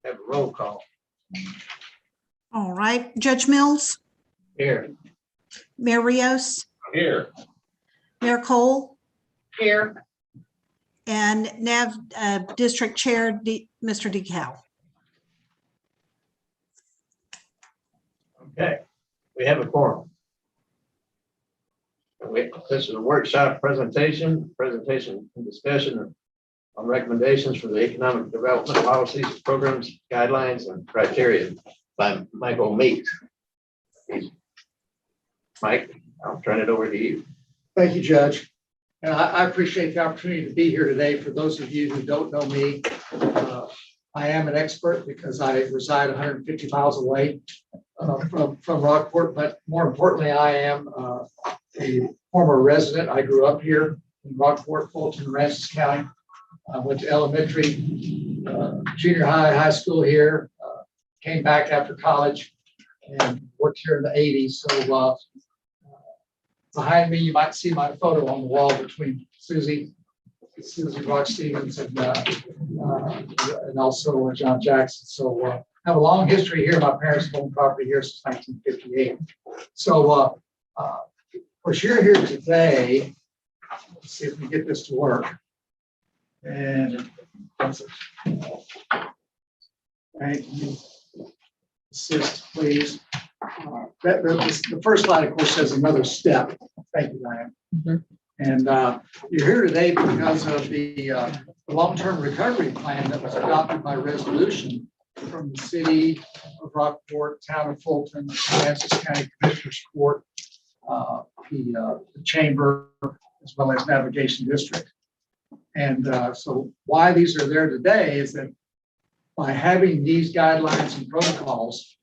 Have a roll call. All right, Judge Mills, Here. Mayor Rios, Here. Mayor Cole, Here. and NAV District Chair, Mr. DeCal. Okay, we have a quorum. This is a workshop presentation and discussion on recommendations for the economic development policies, programs, guidelines, and criteria by Michael Meeks. Mike, I'll turn it over to you. Thank you, Judge. And I appreciate the opportunity to be here today. For those of you who don't know me, I am an expert because I reside 150 miles away from Rockport, but more importantly, I am a former resident. I grew up here in Rockport, Fulton, Aransas County. I went to elementary, junior high, high school here, came back after college and worked here in the 80s. So behind me, you might see my photo on the wall between Susie Rock Stevens and also John Jackson. So I have a long history here. My parents owned property here since 1958. So of course, you're here today. Let's see if we get this to work. And thank you. Assist, please. The first slide, of course, says another step. Thank you, Diane. Mm-hmm. And you're here today because of the long-term recovery plan that was adopted by resolution from the city of Rockport, town of Fulton, Aransas County Commissioners Court, the chamber, as well as Navigation District. And so why these are there today is that by having these guidelines and protocols,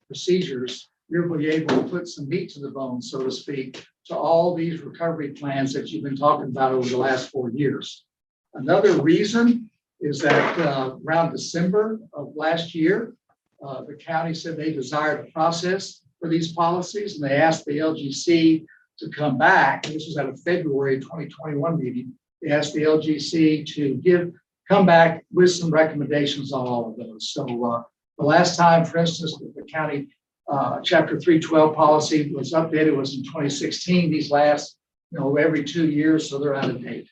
procedures, you'll be able to put some meat to the bone, so to speak, to all these recovery plans that you've been talking about over the last 4 years. Another reason is that around December of last year, the county said they desired a process for these policies, and they asked the LGC to come back. This was at a February 2021 meeting. They asked the LGC to come back with some recommendations on all of those. So the last time, for instance, the county Chapter 312 policy was updated was in 2016. These last, every 2 years, so they're out of date.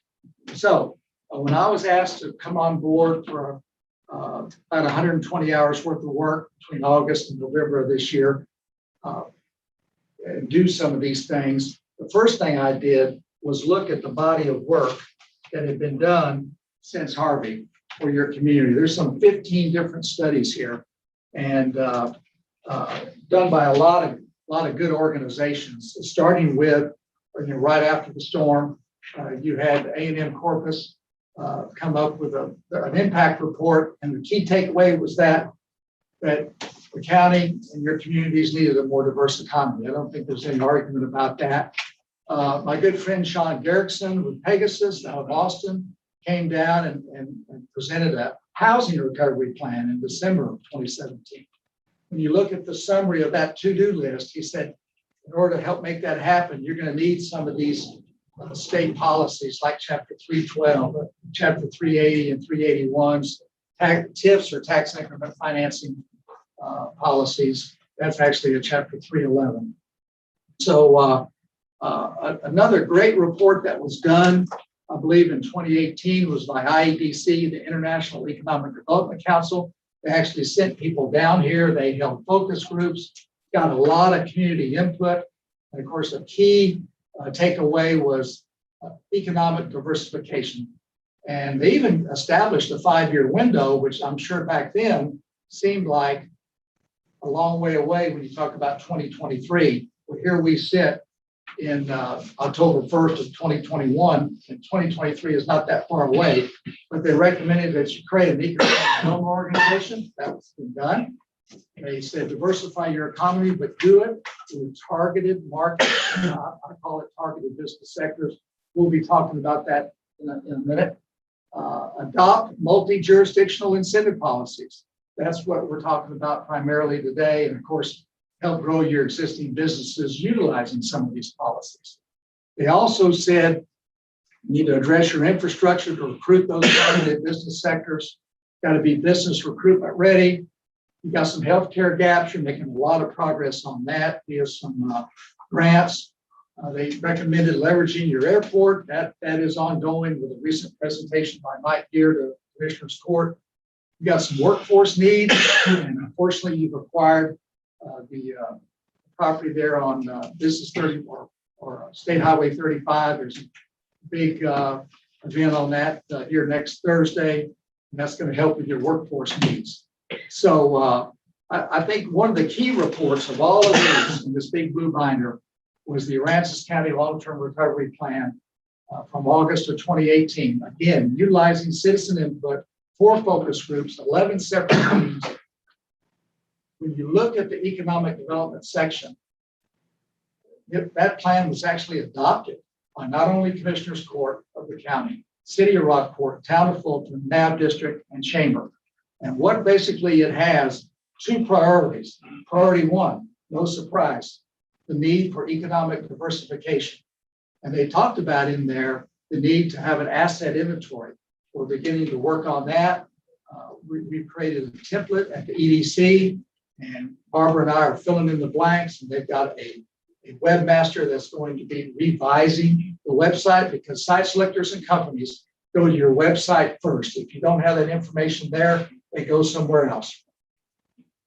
So when I was asked to come on board for about 120 hours worth of work between August and November of this year, and do some of these things, the first thing I did was look at the body of work that had been done since Harvey for your community. There's some 15 different studies here, and done by a lot of good organizations, starting with, right after the storm, you had A&M Corpus come up with an impact report, and the key takeaway was that the county and your communities needed a more diverse economy. I don't think there's any argument about that. My good friend Sean Garrickson with Pegasus out of Boston came down and presented a housing recovery plan in December of 2017. When you look at the summary of that to-do list, he said, in order to help make that happen, you're going to need some of these state policies like Chapter 312, Chapter 380 and 381's TIFs or tax increment financing policies. That's actually a Chapter 311. So another great report that was done, I believe in 2018, was by IEDC, the International Economic Development Council. They actually sent people down here. They held focus groups, got a lot of community input. And of course, a key takeaway was economic diversification. And they even established a 5-year window, which I'm sure back then seemed like a long way away when you talk about 2023. Well, here we sit in October 1st of 2021, and 2023 is not that far away, but they recommended that you create an economic development organization. That's been done. They said diversify your economy, but do it through targeted markets. I call it targeted business sectors. We'll be talking about that in a minute. Adopt multi-jurisdictional incentive policies. That's what we're talking about primarily today. And of course, help grow your existing businesses utilizing some of these policies. They also said you need to address your infrastructure to recruit those targeted business sectors. got to be business recruitment ready. You got some healthcare gaps. You're making a lot of progress on that via some grants. They recommended leveraging your airport. That is ongoing with a recent presentation by Mike Gear to Commissioner's Court. You got some workforce needs, and unfortunately, you've acquired the property there on Business 30 or State Highway 35. There's a big event on that here next Thursday, and that's going to help with your workforce needs. So I think one of the key reports of all of these in this big blue binder was the Aransas County Long-Term Recovery Plan from August of 2018. Again, utilizing citizen input, 4 focus groups, 11 separate meetings. When you look at the economic development section, that plan was actually adopted by not only Commissioners Court of the county, City of Rockport, Town of Fulton, NAB District, and Chamber. And what basically it has 2 priorities. Priority 1, no surprise, the need for economic diversification. And they talked about in there the need to have an asset inventory. We're beginning to work on that. We've created a template at the EDC, and Barbara and I are filling in the blanks, and they've got a webmaster that's going to be revising the website, because site selectors and companies go to your website first. If you don't have that information there, they go somewhere else.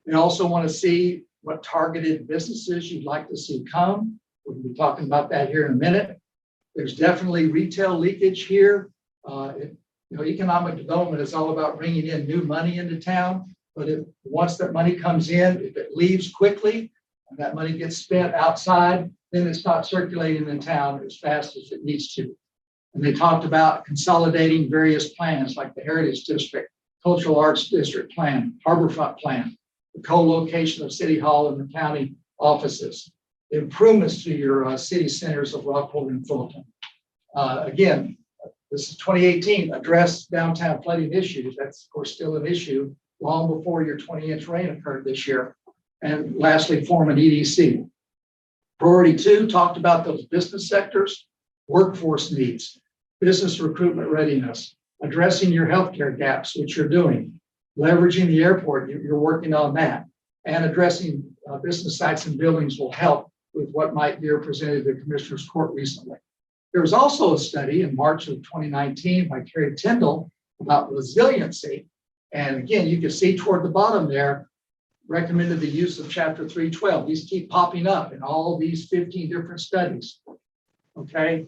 We also want to see what targeted businesses you'd like to see come. We'll be talking about that here in a minute. There's definitely retail leakage here. Economic development is all about bringing in new money into town, but once that money comes in, if it leaves quickly and that money gets spent outside, then it's not circulating in town as fast as it needs to. And they talked about consolidating various plans like the Heritage District, Cultural Arts District Plan, Harborfront Plan, the co-location of City Hall and the county offices, improvements to your city centers of Rockport and Fulton. Again, this is 2018, address downtown flooding issues. That's, of course, still an issue long before your 20-inch rain occurred this year. And lastly, form an EDC. Priority 2 talked about those business sectors, workforce needs, business recruitment readiness, addressing your healthcare gaps, which you're doing, leveraging the airport, you're working on that, and addressing business sites and buildings will help with what Mike Deere presented to the Commissioner's Court recently. There was also a study in March of 2019 by Carrie Tyndall about resiliency. And again, you can see toward the bottom there, recommended the use of Chapter 312. These keep popping up in all these 15 different studies. Okay.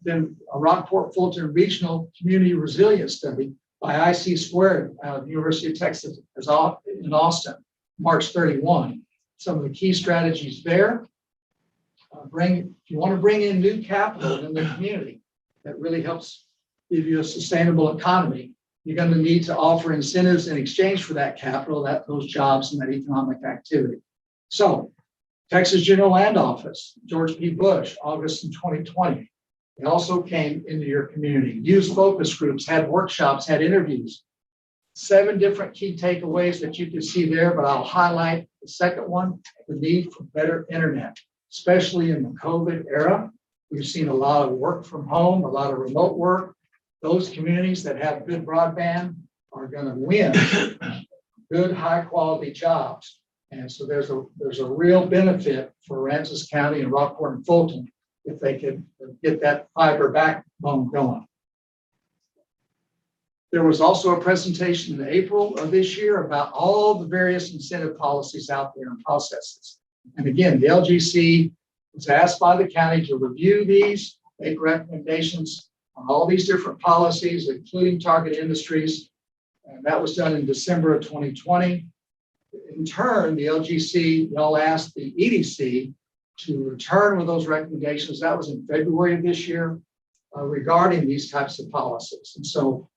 Then a Rockport Fulton Regional Community Resilience Study by IC Squared out of the University of Texas in Austin, March 31. Some of the key strategies there. If you want to bring in new capital in the community, that really helps give you a sustainable economy. You're going to need to offer incentives in exchange for that capital, those jobs and that economic activity. So, Texas General Land Office, George P. Bush, August in 2020. They also came into your community. Used focus groups, had workshops, had interviews. 7 different key takeaways that you can see there, but I'll highlight the second one, the need for better internet, especially in the COVID era. We've seen a lot of work from home, a lot of remote work. Those communities that have good broadband are going to win good, high quality jobs. And so there's a real benefit for Aransas County and Rockport and Fulton if they could get that fiber backbone going. There was also a presentation in April of this year about all the various incentive policies out there and processes. And again, the LGC was asked by the county to review these, make recommendations on all these different policies, including target industries. And that was done in December of 2020. In turn, the LGC, y'all asked the EDC to return with those recommendations. That was in February of this year regarding these types of policies. And so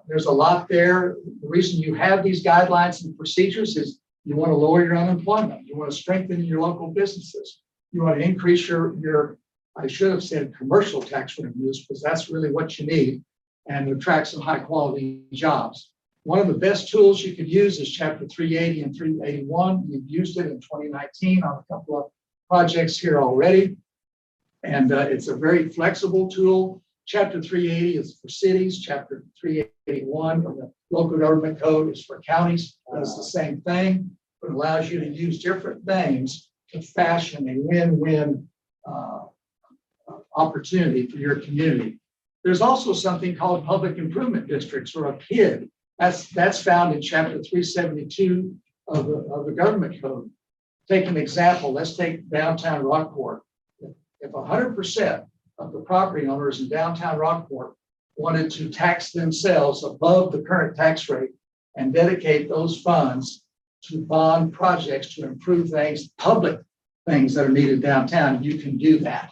there's a lot there. The reason you have these guidelines and procedures is you want to lower your unemployment. You want to strengthen your local businesses. You want to increase your I should have said commercial tax revenues, because that's really what you need, and attract some high quality jobs. One of the best tools you could use is Chapter 380 and 381. We've used it in 2019 on a couple of projects here already. And it's a very flexible tool. Chapter 380 is for cities. Chapter 381 of the local government code is for counties. Does the same thing, but allows you to use different things to fashion a win-win opportunity for your community. There's also something called public improvement districts, or a PID. That's found in chapter 372 of the government code. Take an example. Let's take downtown Rockport. If 100% of the property owners in downtown Rockport wanted to tax themselves above the current tax rate and dedicate those funds to bond projects to improve things, public things that are needed downtown, you can do that.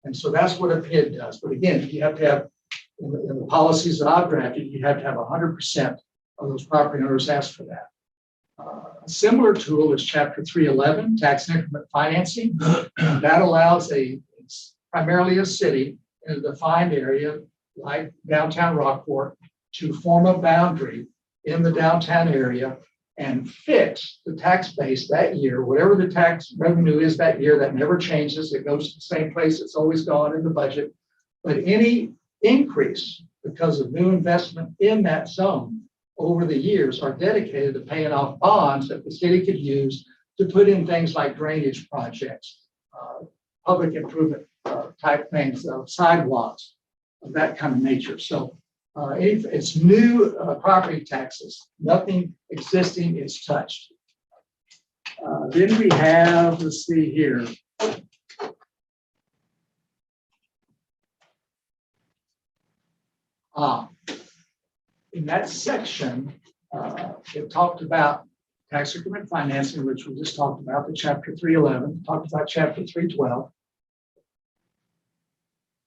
And so that's what a PID does. But again, you have to have, in the policies that I've drafted, you have to have 100% of those property owners ask for that. A similar tool is Chapter 311, tax increment financing. That allows it's primarily a city in a defined area like downtown Rockport to form a boundary in the downtown area and fix the tax base that year, whatever the tax revenue is that year, that never changes. It goes to the same place it's always gone in the budget. But any increase because of new investment in that zone over the years are dedicated to paying off bonds that the city could use to put in things like drainage projects, public improvement type things, sidewalks, of that kind of nature. So if it's new property taxes, nothing existing is touched. Then we have, let's see here. In that section, it talked about tax increment financing, which we just talked about, the Chapter 311, talked about Chapter 312.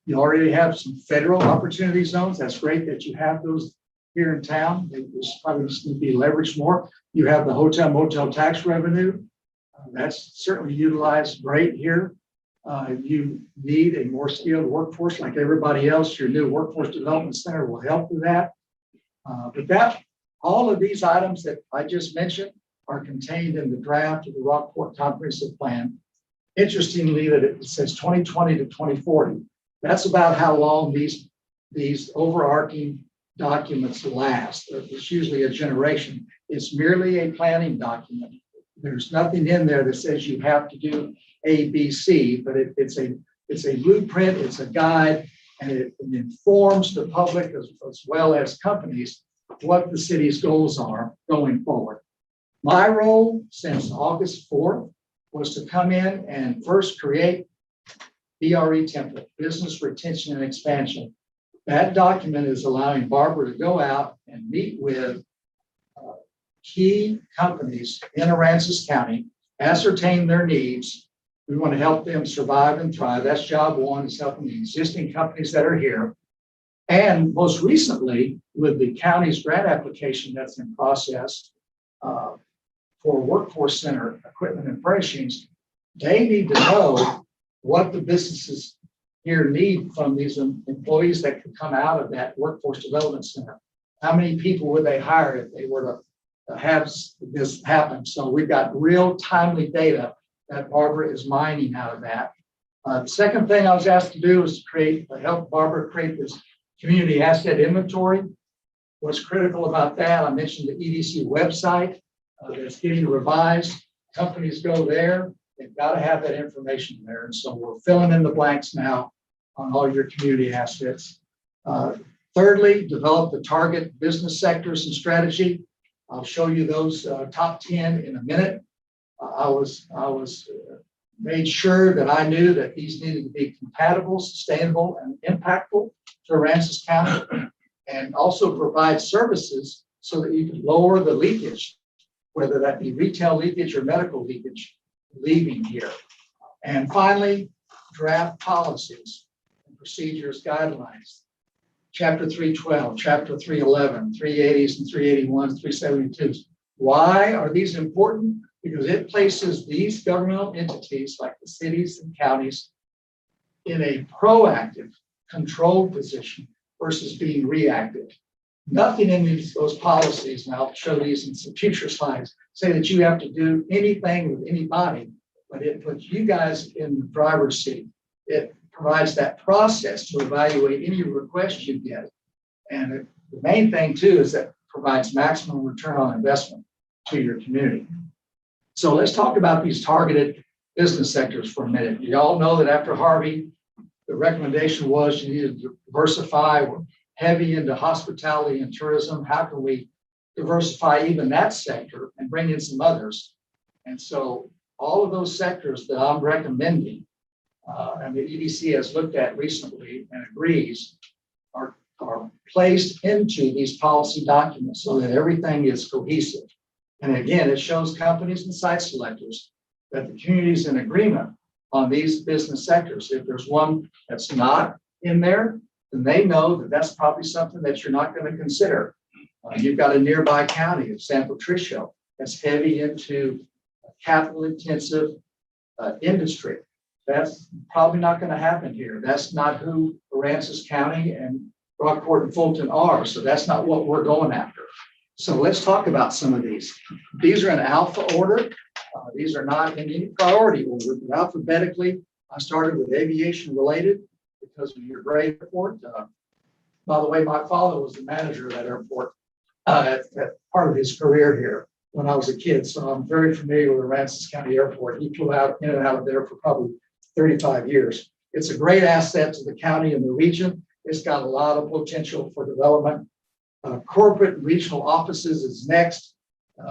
You already have some federal opportunity zones. That's great that you have those here in town. They just probably just need to be leveraged more. You have the hotel motel tax revenue. That's certainly utilized great here. You need a more skilled workforce like everybody else. Your new workforce development center will help with that. But all of these items that I just mentioned are contained in the draft of the Rockport Comprehensive Plan. Interestingly, that it says 2020 to 2040. That's about how long these overarching documents last. It's usually a generation. It's merely a planning document. There's nothing in there that says you have to do A, B, C, but it's a blueprint, it's a guide, and it informs the public as well as companies what the city's goals are going forward. My role since August 4th was to come in and first create BRE template, business retention and expansion. That document is allowing Barbara to go out and meet with key companies in Aransas County, ascertain their needs. We want to help them survive and thrive. That's job one, is helping the existing companies that are here. And most recently, with the county's grant application that's in process for Workforce Center equipment and furnishings, they need to know what the businesses here need from these employees that could come out of that Workforce Development Center. How many people would they hire if they were to have this happen? So we've got real timely data that Barbara is mining out of that. The second thing I was asked to do was help Barbara create this community asset inventory. What's critical about that, I mentioned the EDC website that's getting revised. Companies go there, they've got to have that information there. And so we're filling in the blanks now on all your community assets. Thirdly, develop the target business sectors and strategy. I'll show you those top 10 in a minute. I was made sure that I knew that these needed to be compatible, sustainable, and impactful to Aransas County, and also provide services so that you can lower the leakage, whether that be retail leakage or medical leakage leaving here. And finally, draft policies and procedures guidelines. Chapter 312, Chapter 311, 380s and 381s, 372s. Why are these important? Because it places these governmental entities like the cities and counties in a proactive, controlled position versus being reactive. Nothing in those policies, and I'll show these in some future slides, say that you have to do anything with anybody, but it puts you guys in the driver's seat. It provides that process to evaluate any request you get. And the main thing too is that provides maximum return on investment to your community. So let's talk about these targeted business sectors for a minute. You all know that after Harvey, the recommendation was you needed to diversify. We're heavy into hospitality and tourism. How can we diversify even that sector and bring in some others? And so all of those sectors that I'm recommending, and the EDC has looked at recently and agrees, are placed into these policy documents so that everything is cohesive. And again, it shows companies and site selectors that the community is in agreement on these business sectors. If there's one that's not in there, then they know that that's probably something that you're not going to consider. You've got a nearby county of San Patricio that's heavy into capital intensive industry. That's probably not going to happen here. That's not who Aransas County and Rockport and Fulton are. So that's not what we're going after. So let's talk about some of these. These are in alpha order. These are not in any priority order, but alphabetically. I started with aviation related because of your great airport. By the way, my father was the manager of that airport at part of his career here when I was a kid. So I'm very familiar with Aransas County Airport. He flew out in and out of there for probably 35 years. It's a great asset to the county and the region. It's got a lot of potential for development. Corporate and regional offices is next.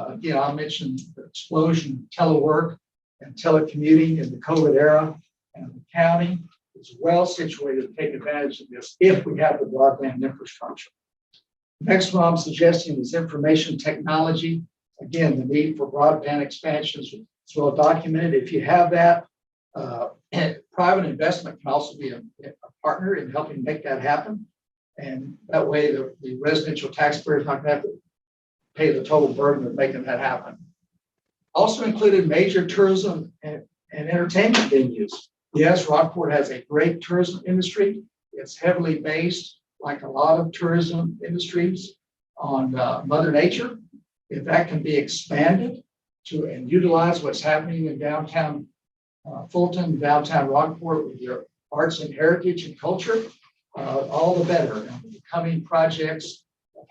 Again, I mentioned the explosion of telework and telecommuting in the COVID era, and the county is well situated to take advantage of this if we have the broadband infrastructure. Next one I'm suggesting is information technology. Again, the need for broadband expansions is well documented. If you have that, private investment can also be a partner in helping make that happen. And that way the residential taxpayer is not going to have to pay the total burden of making that happen. Also included major tourism and entertainment venues. Yes, Rockport has a great tourism industry. It's heavily based, like a lot of tourism industries, on Mother Nature. If that can be expanded to and utilize what's happening in downtown Fulton, downtown Rockport with your arts and heritage and culture, all the better. And with the coming projects,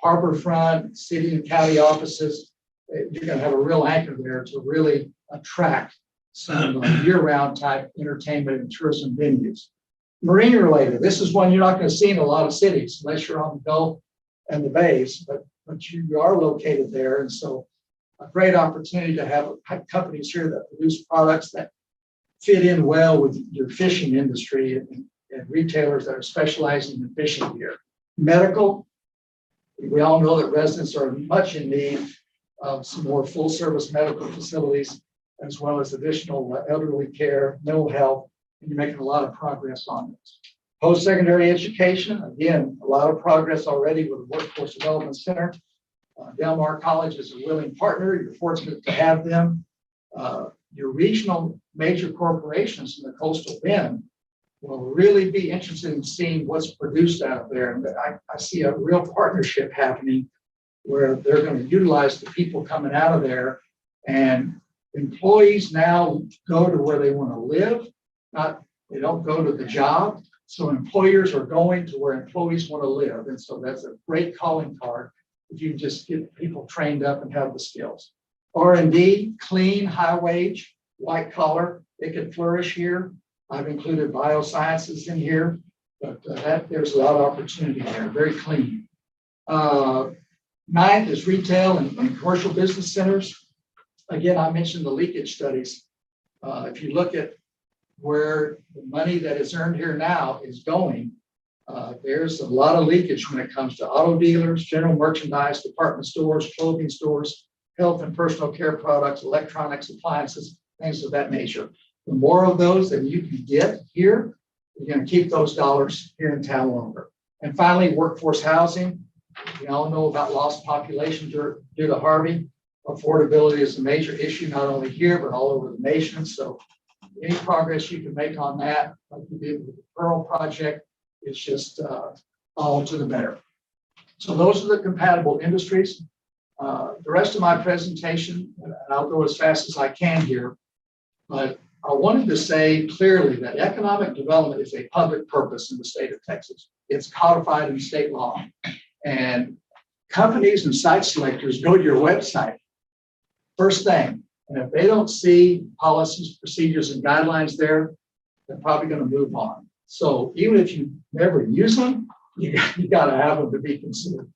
harborfront, city and county offices, you're going to have a real anchor there to really attract some year-round type entertainment and tourism venues. Marine related, this is one you're not going to see in a lot of cities unless you're on the Gulf and the bays, but you are located there. And so a great opportunity to have companies here that produce products that fit in well with your fishing industry and retailers that are specializing in fishing gear. Medical, we all know that residents are much in need of some more full service medical facilities, as well as additional elderly care, mental health, and you're making a lot of progress on this. Post-secondary education, again, a lot of progress already with the Workforce Development Center. Del Mar College is a willing partner. You're fortunate to have them. Your regional major corporations in the coastal bend will really be interested in seeing what's produced out of there. And I see a real partnership happening where they're going to utilize the people coming out of there, and employees now go to where they want to live, they don't go to the job. So employers are going to where employees want to live. And so that's a great calling card if you just get people trained up and have the skills. R&D, clean, high wage, white collar, it can flourish here. I've included biosciences in here, but there's a lot of opportunity there, very clean. Ninth is retail and commercial business centers. Again, I mentioned the leakage studies. If you look at where the money that is earned here now is going, there's a lot of leakage when it comes to auto dealers, general merchandise, department stores, clothing stores, health and personal care products, electronics, appliances, things of that nature. The more of those that you can get here, you're going to keep those dollars here in town longer. And finally, workforce housing. We all know about lost population due to Harvey. Affordability is a major issue, not only here, but all over the nation. So any progress you can make on that, like you did with the Pearl project, it's just all to the better. So those are the compatible industries. The rest of my presentation, and I'll go as fast as I can here, but I wanted to say clearly that economic development is a public purpose in the state of Texas. It's codified in state law. And companies and site selectors go to your website first thing. And if they don't see policies, procedures, and guidelines there, they're probably going to move on. So even if you never use them, you got to have them to be considered.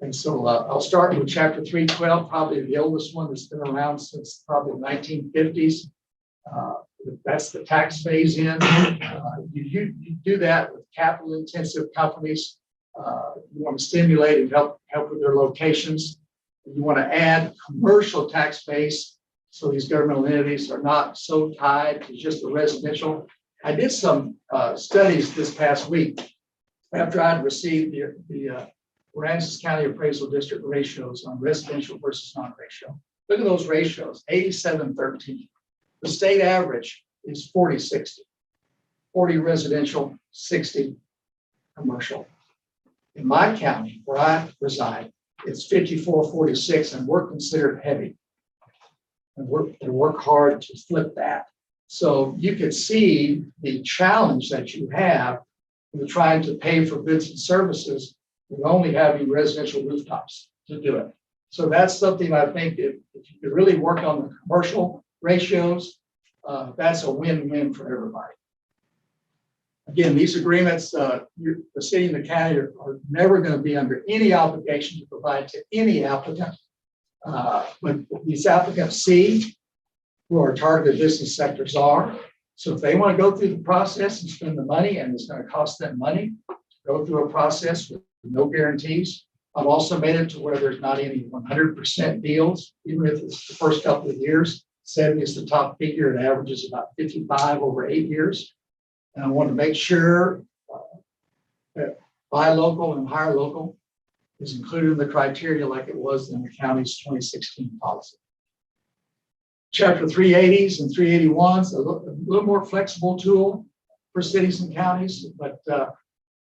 And so I'll start with Chapter 312, probably the oldest one that's been around since probably the 1950s. That's the tax phase in. You do that with capital intensive companies. You want to stimulate and help with their locations. You want to add commercial tax base so these governmental entities are not so tied to just the residential. I did some studies this past week after I'd received the Aransas County Appraisal District ratios on residential versus non-ratio. Look at those ratios, 87-13. The state average is 40-60. 40 residential, 60 commercial. In my county, where I reside, it's 54-46, and we're considered heavy. And work hard to flip that. So you could see the challenge that you have in trying to pay for goods and services with only having residential rooftops to do it. So that's something I think if you could really work on the commercial ratios, that's a win-win for everybody. Again, these agreements, the city and the county are never going to be under any obligation to provide to any applicant. But these applicants see who our targeted business sectors are. So if they want to go through the process and spend the money, and it's going to cost them money to go through a process with no guarantees. I've also made it to where there's not any 100% deals, even if it's the first couple of years. 70 is the top figure. It averages about 55 over 8 years. And I want to make sure that buy local and hire local is included in the criteria like it was in the county's 2016 policy. Chapter 380s and 381s, a little more flexible tool for cities and counties, but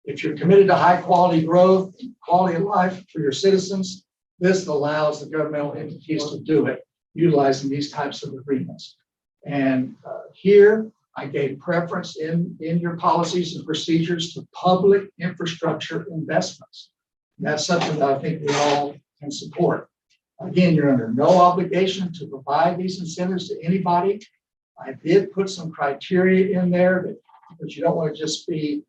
if you're committed to high quality growth, quality of life for your citizens, this allows the governmental entities to do it, utilizing these types of agreements. And here, I gave preference in your policies and procedures to public infrastructure investments. And that's something that I think we all can support. Again, you're under no obligation to provide these incentives to anybody. I did put some criteria in there that you don't want to just be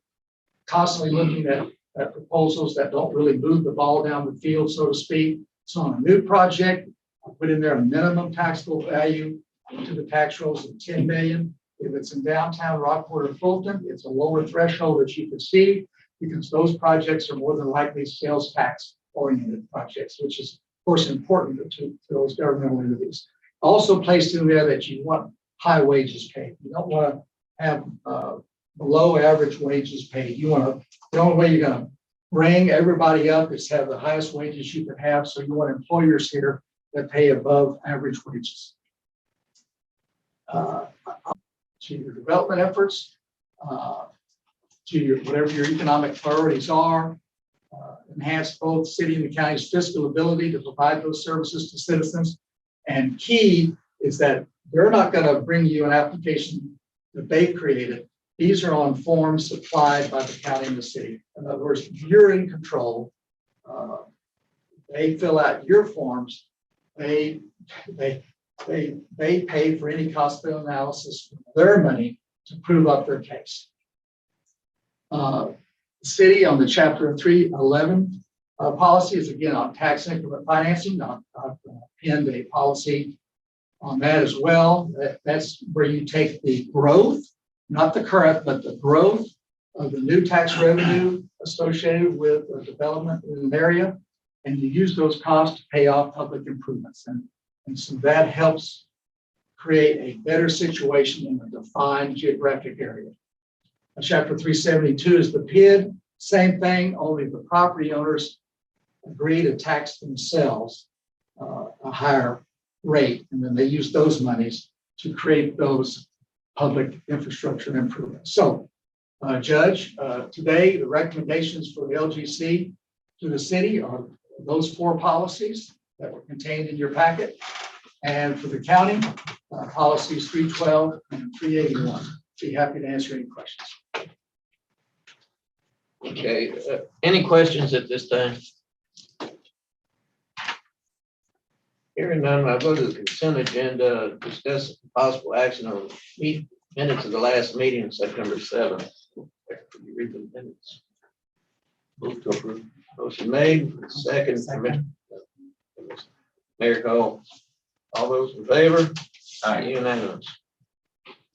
constantly looking at proposals that don't really move the ball down the field, so to speak. So on a new project, I put in there a minimum taxable value to the tax rolls of 10 million. If it's in downtown Rockport or Fulton, it's a lower threshold that you can see because those projects are more than likely sales tax oriented projects, which is of course important to those governmental entities. Also placed in there that you want high wages paid. You don't want to have below average wages paid. You want to, the only way you're going to bring everybody up is have the highest wages you can have. So you want employers here that pay above average wages. To your development efforts, to your whatever your economic priorities are, enhance both city and the county's fiscal ability to provide those services to citizens. And key is that they're not going to bring you an application that they created. These are on forms supplied by the county and the city. In other words, you're in control. They fill out your forms. They pay for any cost benefit analysis from their money to prove up their case. The city on the Chapter 311 policy is again on tax increment financing. I've pinned a policy on that as well. That's where you take the growth, not the current, but the growth of the new tax revenue associated with the development in an area, and you use those costs to pay off public improvements. And so that helps create a better situation in a defined geographic area. Chapter 372 is the PID, same thing, only the property owners agree to tax themselves a higher rate, and then they use those monies to create those public infrastructure improvements. So, Judge, today the recommendations for the LGC to the city are those 4 policies that were contained in your packet. And for the county, policies 312 and 381. Be happy to answer any questions. Okay, any questions at this time? Hearing none, I'll go to the consent agenda, discuss possible action on minutes of the last meeting, September 7th. Can you read the minutes? Move to approve. Motion made, second. Mayor Cole. All those in favor? Aye. Unanimous.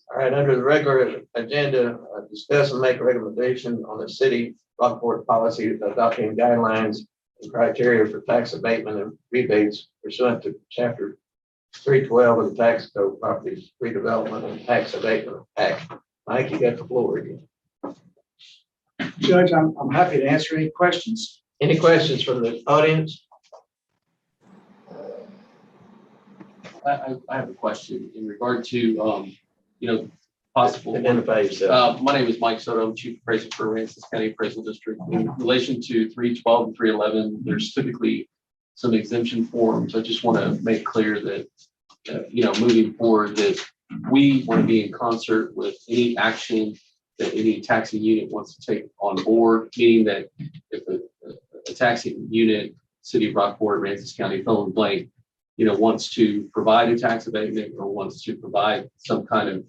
All right, under the regular agenda, discuss and make a recommendation on the city Rockport policy adopting guidelines and criteria for tax abatement and rebates pursuant to chapter 312 of the tax code, properties redevelopment and tax abatement act. Mike, you got the floor again. Judge, I'm happy to answer any questions. Any questions from the audience? I have a question in regard to, possible. Identify yourself. My name is Mike Soto. I'm Chief Appraiser for Aransas County Appraisal District. In relation to 312 and 311, there's typically some exemption forms. I just want to make clear that, moving forward, that we want to be in concert with any action that any taxing unit wants to take on board, meaning that if a taxing unit, City of Rockport, Aransas County, fill in blank, wants to provide a tax abatement or wants to provide some kind of,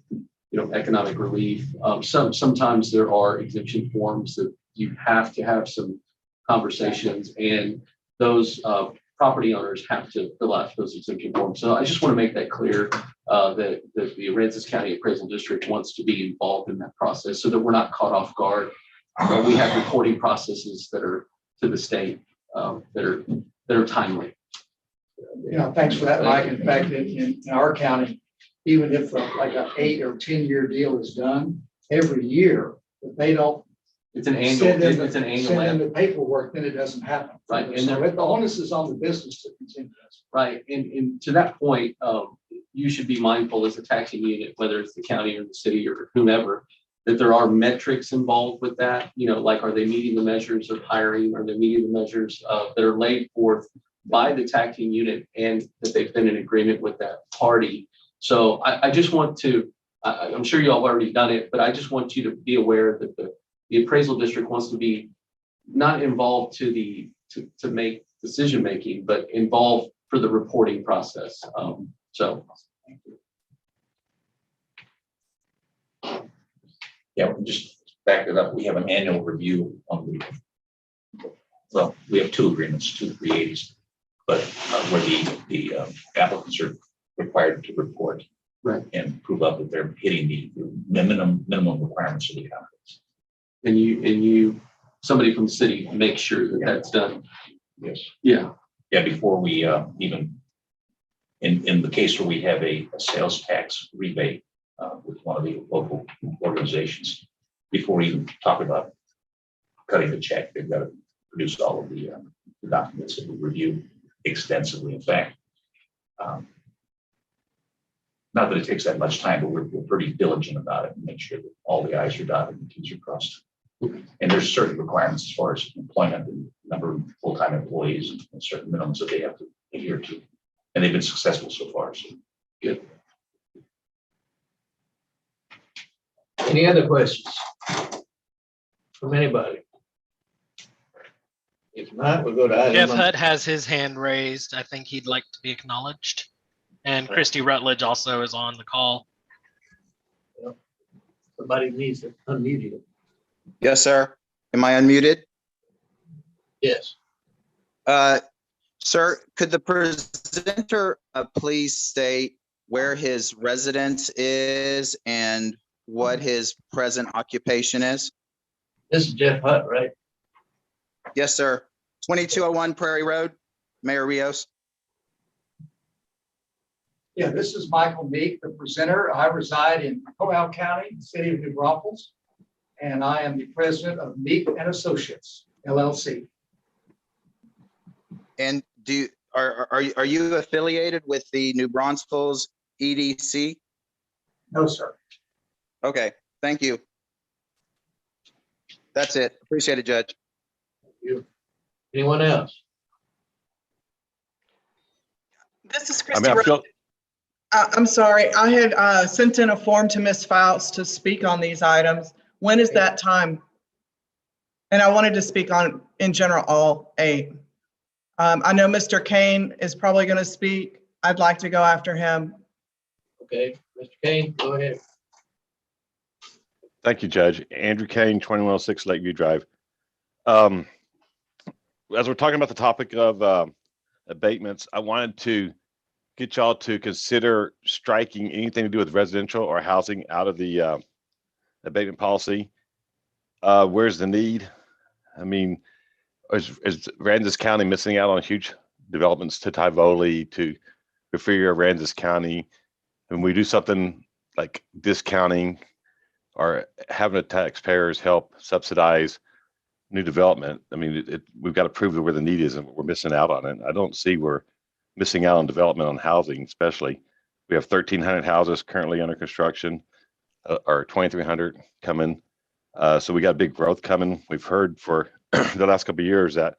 economic relief. Sometimes there are exemption forms that you have to have some conversations, and those property owners have to fill out those exemption forms. So I just want to make that clear that the Aransas County Appraisal District wants to be involved in that process so that we're not caught off guard. We have reporting processes that are to the state that are timely. Thanks for that, Mike. In fact, in our county, even if like an 8 or 10-year deal is done, every year, if they don't It's an send annual. in It's an annual. send in the paperwork, then it doesn't happen. Right, and So the onus is on the business to continue this. Right, and to that point, you should be mindful as a taxing unit, whether it's the county or the city or whomever, that there are metrics involved with that. Like, are they meeting the measures of hiring? Are they meeting the measures that are laid forth by the taxing unit, and that they've been in agreement with that party? So I just want to, I'm sure you all have already done it, but I just want you to be aware that the appraisal district wants to be not involved to make decision making, but involved for the reporting process. Yeah, just back it up. We have an annual review on we have 2 agreements, 2 380s, but where the applicants are required to report, right, and prove up that they're hitting the minimum requirements of the contracts. And you, somebody from the city, make sure that that's done. Yes. Yeah. Yeah, before we even, in the case where we have a sales tax rebate with one of the local organizations, before we even talk about cutting the check, they've got to produce all of the documents that we review extensively. In fact, not that it takes that much time, but we're pretty diligent about it and make sure that all the I's are dotted and T's are crossed. And there's certain requirements as far as employment and number of full-time employees and certain minimums that they have to adhere to. And they've been successful so far. So good. Any other questions from anybody? If not, we'll go to item. Jeff Hutt has his hand raised. I think he'd like to be acknowledged. And Christy Rutledge also is on the call. Somebody needs to unmute you. Yes, sir. Am I unmuted? Yes. Sir, could the presenter please state where his residence is and what his present occupation is? This is Jeff Hutt, right? Yes, sir. 2201 Prairie Road, Mayor Rios. Yeah, this is Michael Meek, the presenter. I reside in Comal County, city of New Braunfels, and I am the president of Meek and Associates, LLC. And are you affiliated with the New Braunfels EDC? No, sir. Okay, thank you. That's it. Appreciate it, Judge. You. Anyone else? This is I Christy mean, I feel, I'm sorry, I had sent in a form to Ms. Fouts to speak on these items. When is that time? And I wanted to speak on, in general, all 8. I know Mr. Kane is probably going to speak. I'd like to go after him. Okay, Mr. Kane, go ahead. Thank you, Judge. Andrew Kane, 2106 Lakeview Drive. As we're talking about the topic of abatements, I wanted to get y'all to consider striking anything to do with residential or housing out of the abatement policy. Where's the need? I mean, is Aransas County missing out on huge developments to Tivoli, to inferior Aransas County? When we do something like discounting or having the taxpayers help subsidize new development, I mean, we've got to prove where the need is and we're missing out on it. I don't see we're missing out on development on housing, especially. We have 1,300 houses currently under construction, or 2,300 coming. So we got big growth coming. We've heard for the last couple of years that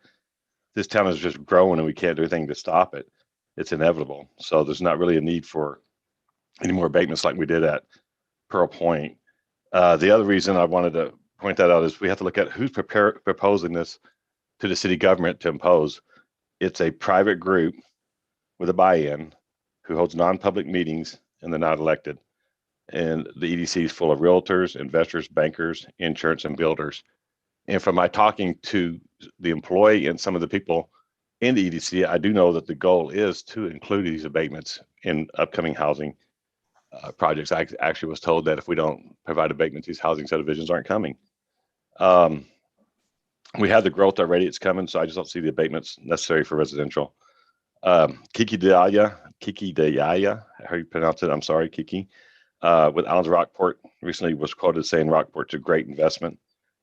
this town is just growing and we can't do anything to stop it. It's inevitable. So there's not really a need for any more abatements like we did at Pearl Point. The other reason I wanted to point that out is we have to look at who's proposing this to the city government to impose. It's a private group with a buy-in who holds non-public meetings and they're not elected. And the EDC is full of realtors, investors, bankers, insurance, and builders. And from my talking to the employee and some of the people in the EDC, I do know that the goal is to include these abatements in upcoming housing projects. I actually was told that if we don't provide abatements, these housing subdivisions aren't coming. We have the growth already, it's coming, so I just don't see the abatements necessary for residential. Kiki Daya, how you pronounce it, I'm sorry, Kiki, with Allen's Rockport recently was quoted saying Rockport's a great investment.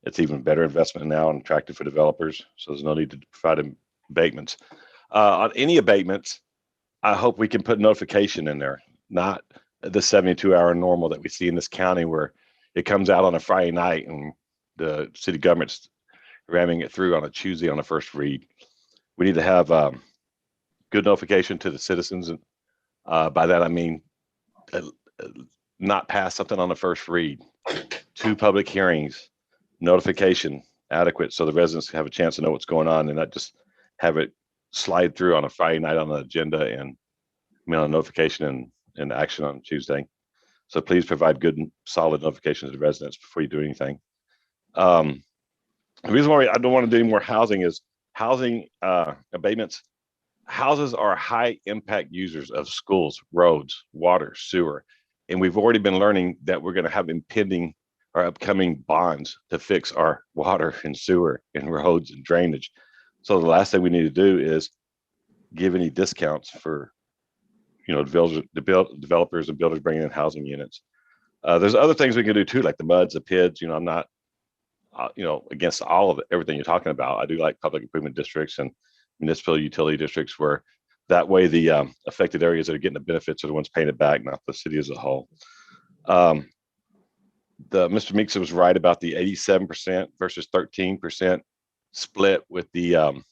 It's even better investment now and attractive for developers, so there's no need to provide abatements. On any abatements, I hope we can put notification in there, not the 72-hour normal that we see in this county where it comes out on a Friday night and the city government's ramming it through on a Tuesday on a first read. We need to have good notification to the citizens. And by that, I mean, not pass something on the first read, 2 public hearings, notification adequate so the residents have a chance to know what's going on and not just have it slide through on a Friday night on the agenda and mail a notification and action on Tuesday. So please provide good and solid notifications to the residents before you do anything. The reason why I don't want to do any more housing is housing abatements. Houses are high impact users of schools, roads, water, sewer. And we've already been learning that we're going to have impending or upcoming bonds to fix our water and sewer and roads and drainage. So the last thing we need to do is give any discounts for, you know, developers and builders bringing in housing units. There's other things we can do too, like the MUDs, the PIDs. You know, I'm not, you know, against all of everything you're talking about. I do like public improvement districts and municipal utility districts where that way the affected areas that are getting the benefits are the ones paying it back, not the city as a whole. Mr. Meeks was right about the 87% versus 13% split with the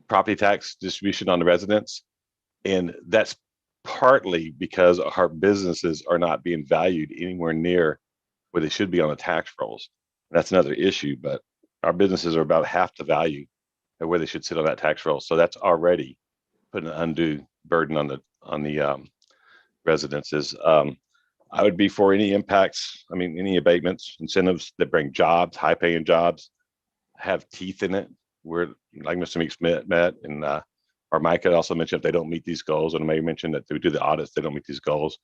property tax distribution on the residents. And that's partly because our businesses are not being valued anywhere near where they should be on the tax rolls. That's another issue, but our businesses are about half the value of where they should sit on that tax roll. So that's already putting an undue burden on the residences. I would be for any impacts. I mean, any abatements, incentives that bring jobs, high paying jobs, have teeth in it. Where, like Mr. Meeks met and or Mike had also mentioned if they don't meet these goals, and May mentioned that they do the audits, they don't meet these goals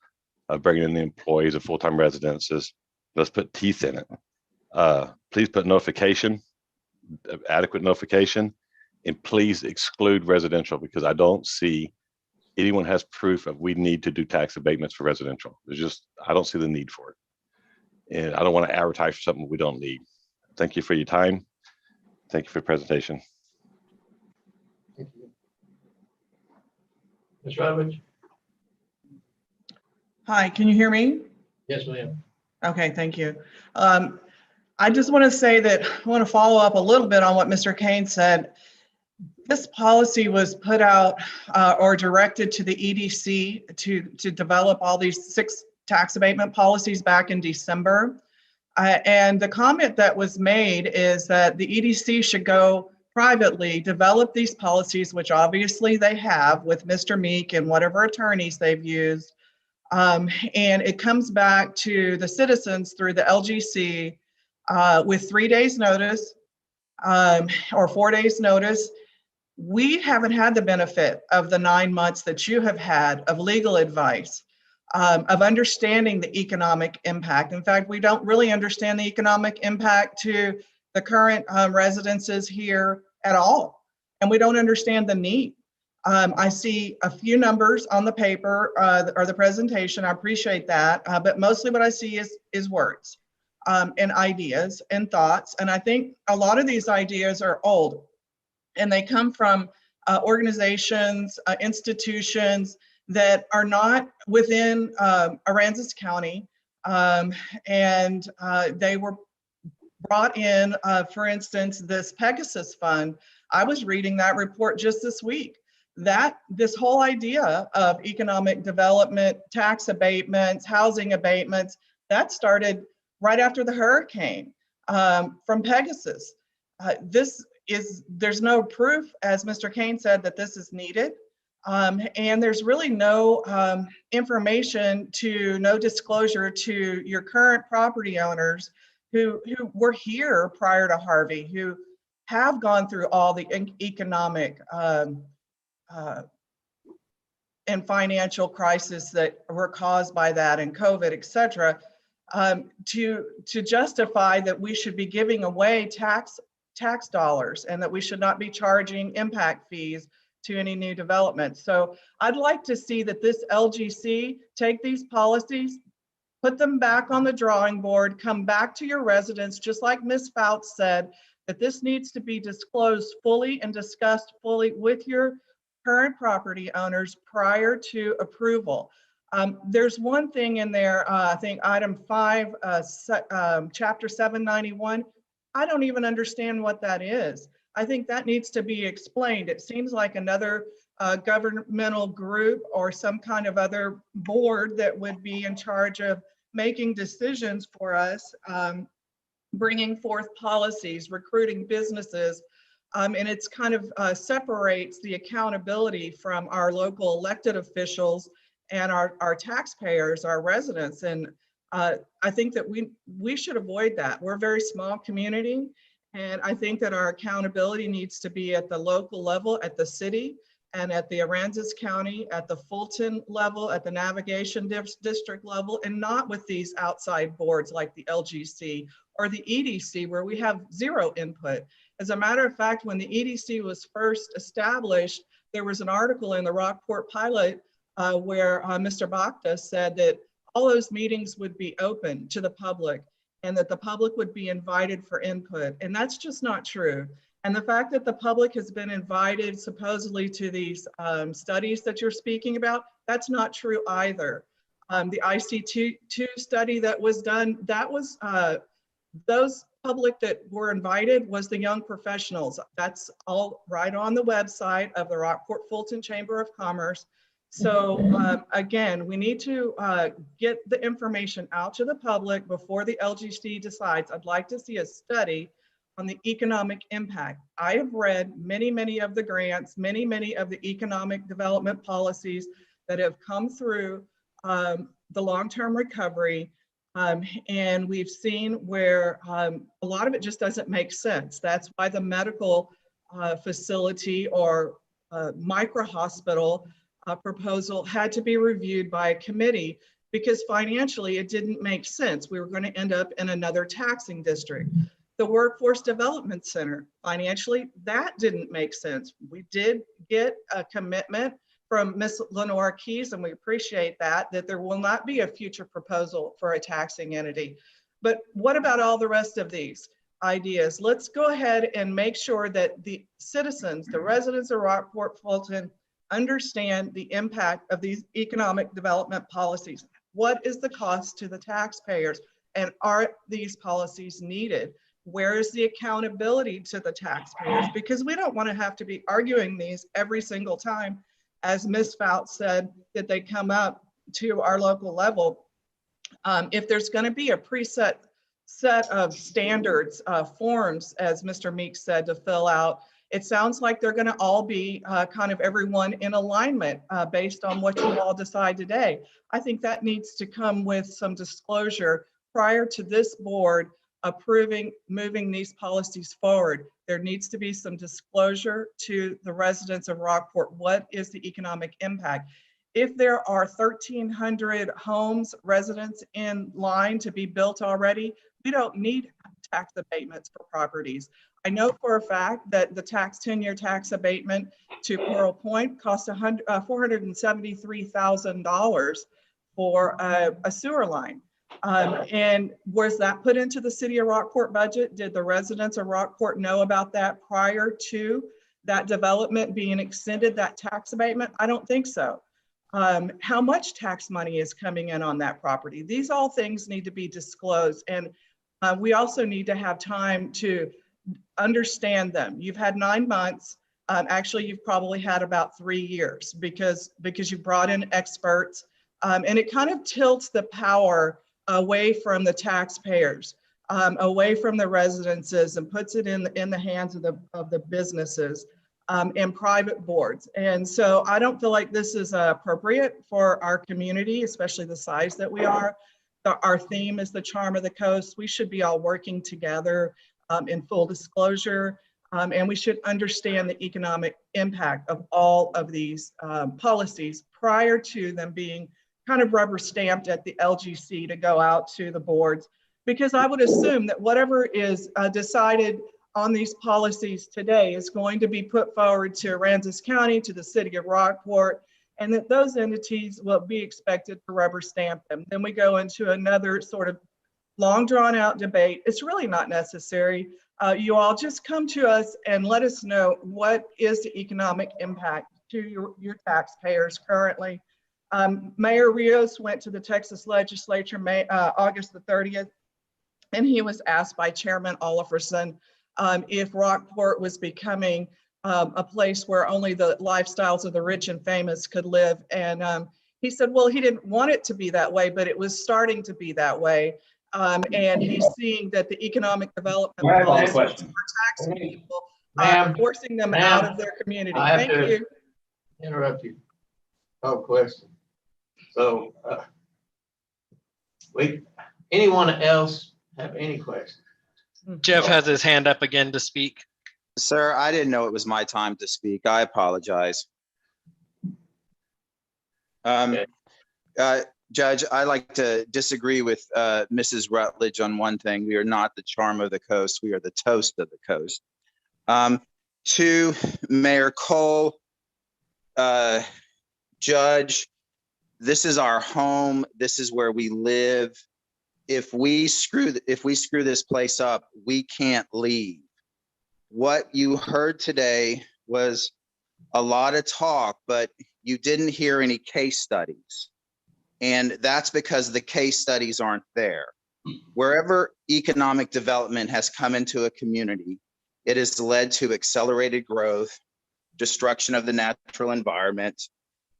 of bringing in the employees of full-time residences. Let's put teeth in it. Please put notification, adequate notification, and please exclude residential because I don't see anyone has proof of we need to do tax abatements for residential. There's just, I don't see the need for it. And I don't want to advertise for something we don't need. Thank you for your time. Thank you for the presentation. Thank you. Ms. Roberts? Hi, can you hear me? Yes, ma'am. Okay, thank you. I just want to say that I want to follow up a little bit on what Mr. Kane said. This policy was put out or directed to the EDC to develop all these 6 tax abatement policies back in December. And the comment that was made is that the EDC should go privately, develop these policies, which obviously they have with Mr. Meek and whatever attorneys they've used. And it comes back to the citizens through the LGC with 3 days notice or 4 days notice. We haven't had the benefit of the 9 months that you have had of legal advice, of understanding the economic impact. In fact, we don't really understand the economic impact to the current residences here at all. And we don't understand the need. I see a few numbers on the paper or the presentation. I appreciate that. But mostly what I see is words and ideas and thoughts. And I think a lot of these ideas are old. And they come from organizations, institutions that are not within Aransas County. And they were brought in, for instance, this Pegasus Fund. I was reading that report just this week, that this whole idea of economic development, tax abatements, housing abatements, that started right after the hurricane from Pegasus. There's no proof, as Mr. Kane said, that this is needed. And there's really no information no disclosure to your current property owners who were here prior to Harvey, who have gone through all the economic and financial crisis that were caused by that and COVID, et cetera, to justify that we should be giving away tax dollars and that we should not be charging impact fees to any new development. So I'd like to see that this LGC take these policies, put them back on the drawing board, come back to your residents, just like Ms. Fouts said, that this needs to be disclosed fully and discussed fully with your current property owners prior to approval. There's one thing in there, I think item 5, chapter 791. I don't even understand what that is. I think that needs to be explained. It seems like another governmental group or some kind of other board that would be in charge of making decisions for us, bringing forth policies, recruiting businesses, and it's kind of separates the accountability from our local elected officials and our taxpayers, our residents. And I think that we should avoid that. We're a very small community, and I think that our accountability needs to be at the local level, at the city, and at the Aransas County, at the Fulton level, at the navigation district level, and not with these outside boards like the LGC or the EDC, where we have zero input. As a matter of fact, when the EDC was first established, there was an article in the Rockport Pilot where Mr. Bacta said that all those meetings would be open to the public and that the public would be invited for input. And that's just not true. And the fact that the public has been invited supposedly to these studies that you're speaking about, that's not true either. The IC2 study that was done, that was, those public that were invited was the young professionals. That's all right on the website of the Rockport Fulton Chamber of Commerce. So again, we need to get the information out to the public before the LGC decides. I'd like to see a study on the economic impact. I have read many of the grants, many of the economic development policies that have come through the long-term recovery. And we've seen where a lot of it just doesn't make sense. That's why the medical facility or micro hospital proposal had to be reviewed by a committee because financially it didn't make sense. We were going to end up in another taxing district. The Workforce Development Center, financially, that didn't make sense. We did get a commitment from Ms. Lenore Keys, and we appreciate that there will not be a future proposal for a taxing entity. But what about all the rest of these ideas? Let's go ahead and make sure that the citizens, the residents of Rockport Fulton, understand the impact of these economic development policies. What is the cost to the taxpayers? And are these policies needed? Where is the accountability to the taxpayers? Because we don't want to have to be arguing these every single time, as Ms. Fouts said, that they come up to our local level. If there's going to be a preset set of standards, forms, as Mr. Meeks said, to fill out, it sounds like they're going to all be kind of everyone in alignment based on what you all decide today. I think that needs to come with some disclosure prior to this board approving moving these policies forward. There needs to be some disclosure to the residents of Rockport. What is the economic impact? If there are 1,300 homes, residents in line to be built already, we don't need tax abatements for properties. I know for a fact that the 10-year tax abatement to Pearl Point cost $473,000 for a sewer line. And was that put into the city of Rockport budget? Did the residents of Rockport know about that prior to that development being extended, that tax abatement? I don't think so. How much tax money is coming in on that property? These all things need to be disclosed. And we also need to have time to understand them. You've had 9 months. Actually, you've probably had about 3 years because you brought in experts, and it kind of tilts the power away from the taxpayers, away from the residences, and puts it in the hands of the businesses and private boards. And so I don't feel like this is appropriate for our community, especially the size that we are. Our theme is the charm of the coast. We should be all working together in full disclosure, and we should understand the economic impact of all of these policies prior to them being kind of rubber stamped at the LGC to go out to the boards. Because I would assume that whatever is decided on these policies today is going to be put forward to Aransas County, to the city of Rockport, and that those entities will be expected to rubber stamp them. Then we go into another sort of long drawn out debate. It's really not necessary. You all just come to us and let us know what is the economic impact to your taxpayers currently. Mayor Rios went to the Texas legislature August the 30th, and he was asked by Chairman Oliverson if Rockport was becoming a place where only the lifestyles of the rich and famous could live. And he said, well, he didn't want it to be that way, but it was starting to be that way. And he's seeing that the economic development policies are taxing people, forcing them out of their community. Thank you. Interrupt you. Oh, question. So, anyone else have any questions? Jeff has his hand up again to speak. Sir, I didn't know it was my time to speak. I apologize. Okay. Judge, I like to disagree with Mrs. Rutledge on one thing. We are not the charm of the coast. We are the toast of the coast. To Mayor Cole, Judge, this is our home. This is where we live. If we screw this place up, we can't leave. What you heard today was a lot of talk, but you didn't hear any case studies. And that's because the case studies aren't there. Wherever economic development has come into a community, it has led to accelerated growth, destruction of the natural environment,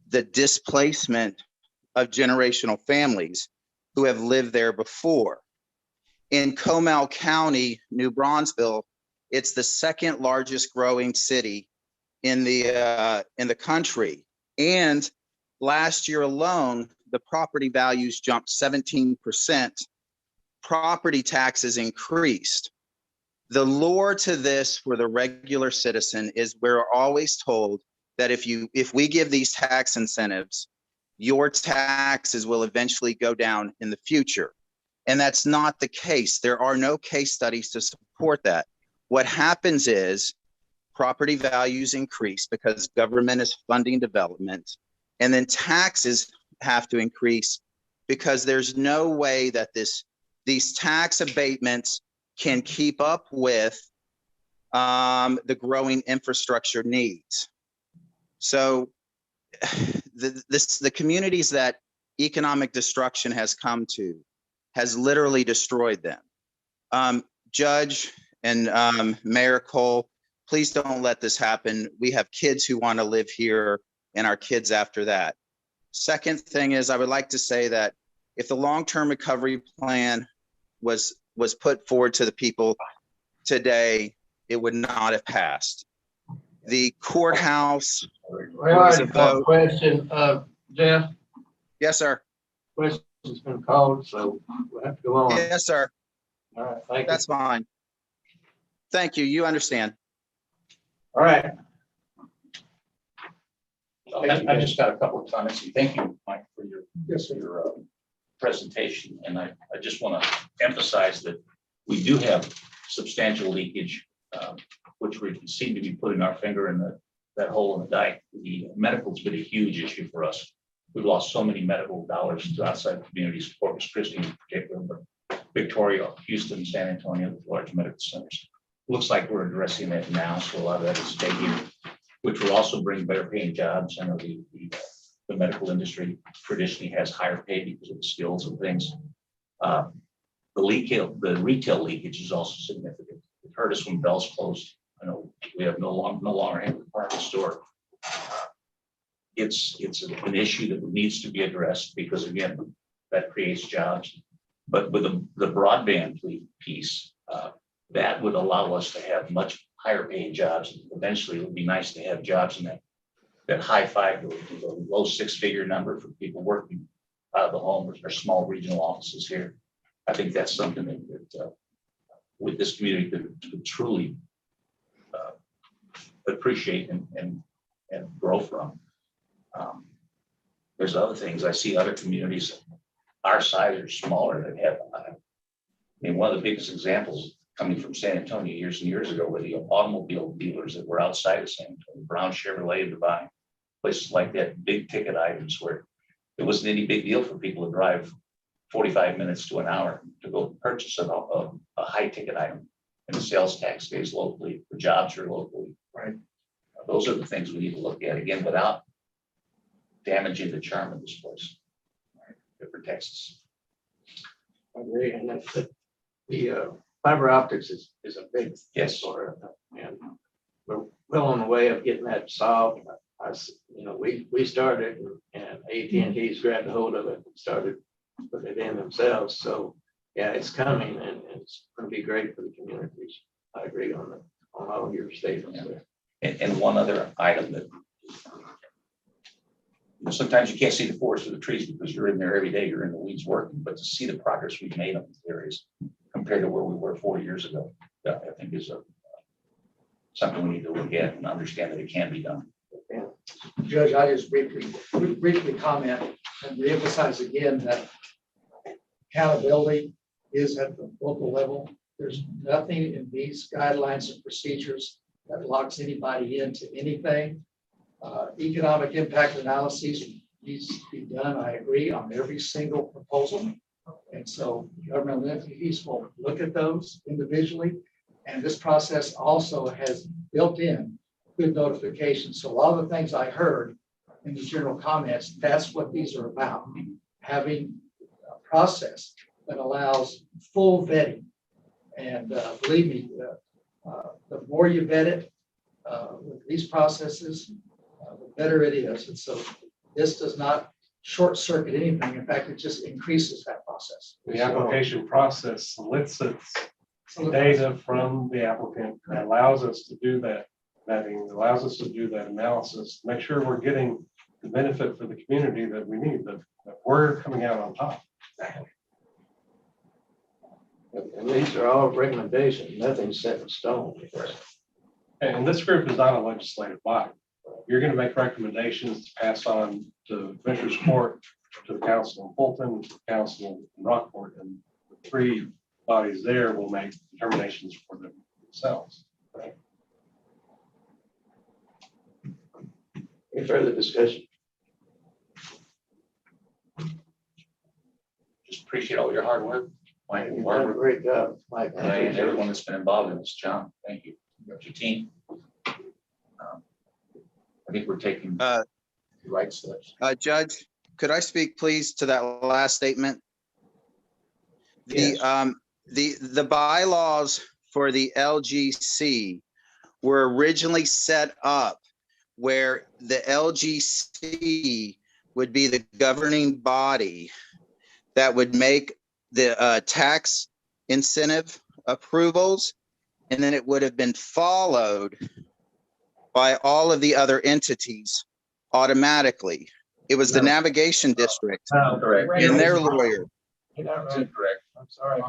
the displacement of generational families who have lived there before. In Comal County, New Braunfels, it's the second largest growing city in the country. And last year alone, the property values jumped 17%. Property taxes increased. The lure to this for the regular citizen is we're always told that if we give these tax incentives, your taxes will eventually go down in the future. And that's not the case. There are no case studies to support that. What happens is property values increase because government is funding development, and then taxes have to increase because there's no way that these tax abatements can keep up with the growing infrastructure needs. So the communities that economic destruction has come to has literally destroyed them. Judge and Mayor Cole, please don't let this happen. We have kids who want to live here and our kids after that. Second thing is, I would like to say that if the long-term recovery plan was put forward to the people today, it would not have passed. The courthouse, We already called a question, Jeff, yes, sir. question's been called, so we'll have to go on. Yes, sir. All right, thank you. That's fine. Thank you. You understand. All right. I just got a couple of comments. Thank you, Mike, for your Yes, sir. your presentation. And I just want to emphasize that we do have substantial leakage, which we seem to be putting our finger in that hole in the dike. The medical's been a huge issue for us. We've lost so many medical dollars to outside communities, Corpus Christi in particular, but Victoria, Houston, San Antonio, with large medical centers. Looks like we're addressing that now, so a lot of that is stay here, which will also bring better paying jobs. I know the medical industry traditionally has higher pay because of the skills and things. The retail leakage is also significant. It hurt us when Bell's closed. I know we have no longer have a department store. It's an issue that needs to be addressed because again, that creates jobs. But with the broadband piece, that would allow us to have much higher paying jobs. Eventually, it would be nice to have jobs in that high five to the low six-figure number for people working out of the home or small regional offices here. I think that's something that with this community could truly appreciate and grow from. There's other things. I see other communities our size or smaller that have. I mean, one of the biggest examples coming from San Antonio years and years ago were the automobile dealers that were outside of San Antonio, Brown Chevrolet, Divine, places like that, big ticket items where it wasn't any big deal for people to drive 45 minutes to an hour to go purchase a high ticket item. And the sales tax stays locally, the jobs are locally, right? Those are the things we need to look at again without damaging the charm of this place. Right? It protects us. I agree, and the fiber optics is a big Yes. for it, and we're well on the way of getting that solved. We started, and AT&T's grabbed a hold of it and started putting it in themselves. So yeah, it's coming, and it's going to be great for the communities. I agree on all of your statements there. And one other item that sometimes you can't see the forest for the trees because you're in there every day, you're in the weeds working, but to see the progress we've made on these areas compared to where we were 4 years ago, I think is something we need to look at and understand that it can be done. Yeah. Judge, I just briefly comment and reemphasize again that accountability is at the local level. There's nothing in these guidelines and procedures that locks anybody into anything. Economic impact analysis needs to be done, I agree, on every single proposal. And so governmental entities will look at those individually. And this process also has built in good notification. So a lot of the things I heard in the general comments, that's what these are about. Having a process that allows full vetting. And believe me, the more you vet it with these processes, the better it is. And so this does not short circuit anything. In fact, it just increases that process. The application process solicits data from the applicant and allows us to do that vetting, allows us to do that analysis, make sure we're getting the benefit for the community that we need, that we're coming out on top. And these are all recommendations, nothing's set in stone. And this group is not a legislative body. You're going to make recommendations to pass on to Commissioner's Court, to the council in Fulton, to the council in Rockport, and the three bodies there will make determinations for themselves. Right? Any further discussion? Just appreciate all your hard work, Mike and You've done a Barbara, great job, Mike. and everyone that's been involved in this. John, thank you. Your team. I think we're taking the right steps. Judge, could I speak please to that last statement? The Yes. the bylaws for the LGC were originally set up where the LGC would be the governing body that would make the tax incentive approvals, and then it would have been followed by all of the other entities automatically. It was the No. navigation district Correct. and their lawyer. You're not right. Correct. I'm sorry.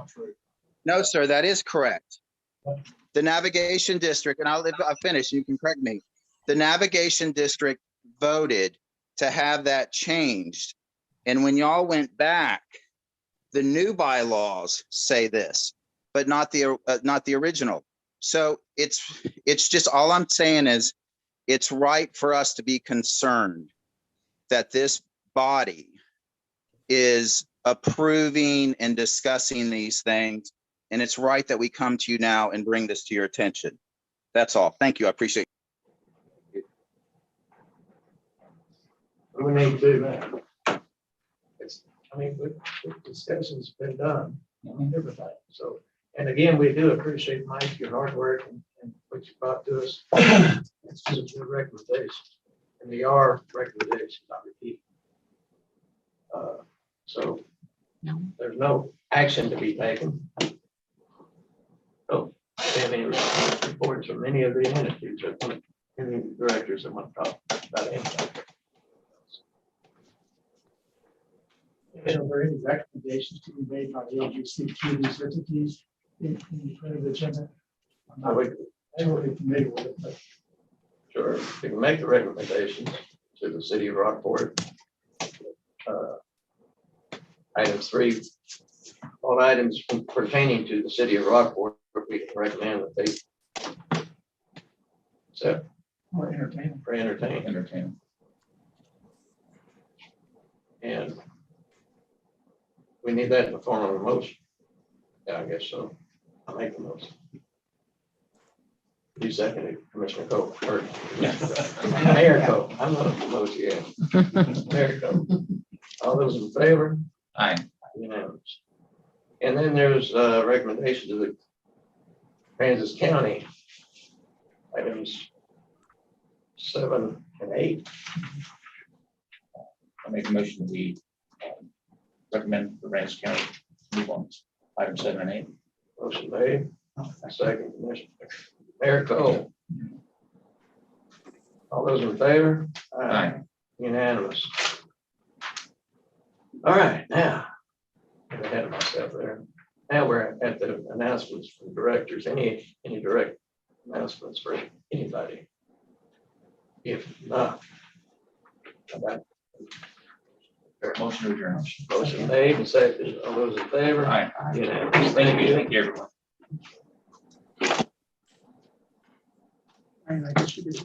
No, sir, that is correct. The navigation district, and I'll finish, you can correct me. The navigation district voted to have that changed. And when y'all went back, the new bylaws say this, but not the original. So it's just, all I'm saying is it's right for us to be concerned that this body is approving and discussing these things. And it's right that we come to you now and bring this to your attention. That's all. Thank you. I appreciate it. We need to do that. The discussion's been done on everything. So, and again, we do appreciate, Mike, your hard work and what you brought to us. It's just a recommendation. And they are recommendations, I repeat. So there's no action to be taken. So, have any reports from any of the entities or any directors that want to talk about anything? Are there any recommendations to be made by the LGC to these entities in the printed agenda? I'm not totally familiar with it, but Sure, we can make the recommendations to the city of Rockport. Item 3, all items pertaining to the city of Rockport, we can recommend that they accept more entertaining. for entertainment. Entertainment. And we need that in the form of a motion. Yeah, I guess so. I'll make the motion. You seconded, Commissioner Cole, or Mayor Cole. I'm not the motion yet. Mayor Cole. All those in favor? Aye. Unanimous. And then there's a recommendation to the Aransas County. Items 7 and 8. I make a motion that we recommend the Aransas County move on item 7 and 8. Motion made. Second, Commissioner Mayor Cole. All those in favor? Aye. Unanimous. All right, now, I'm ahead of myself there. Now we're at the announcements from directors. Any direct announcements for anybody? If not, how about Motion to adjourn. motion made and seconded. All those in favor? Aye. Unanimous. Thank you. Thank you, everyone. I guess you do.